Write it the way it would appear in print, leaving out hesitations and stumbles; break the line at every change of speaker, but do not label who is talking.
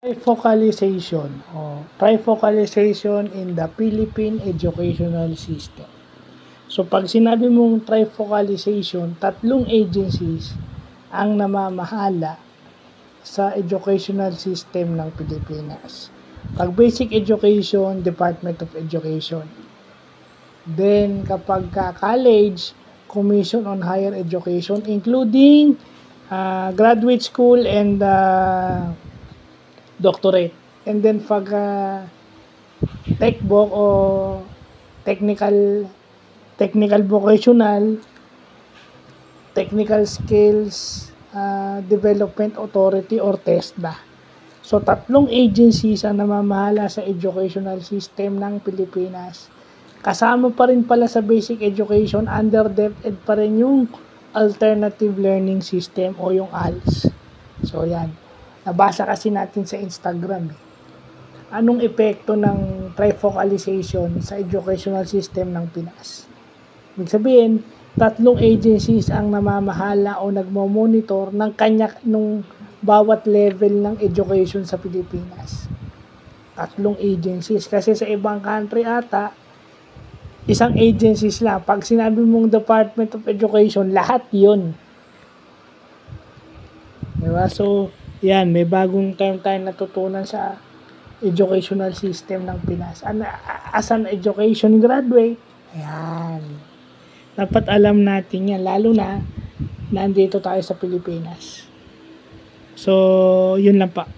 Trifocalization in the Philippine educational system. So pag sinabi mong trifocalization, tatlong agencies ang namamahala sa educational system ng Pilipinas. Pag basic education, Department of Education. Then kapag college, Commission on Higher Education, including graduate school and doctorate. And then pag techbook o technical vocational, technical skills development authority or TESDA. So tatlong agencies ang namamahala sa educational system ng Pilipinas. Kasama pa rin pala sa basic education, under DepEd pa rin yung alternative learning system o yung ALS. So yan. Nabasa kasi natin sa Instagram. Anong epekto ng trifocalization sa educational system ng Pinas? Ibig sabihin, tatlong agencies ang namamahala o nagmo-monitor nung bawat level ng education sa Pilipinas. Tatlong agencies. Kasi sa ibang country ata, isang agencies lang. Pag sinabi mong Department of Education, lahat yun. Diba? So, yan, may bagong term tayo natutunan sa educational system ng Pinas. As an education graduate, ayan. Dapat alam natin yan, lalo na nandito tayo sa Pilipinas. So, yun lang pa.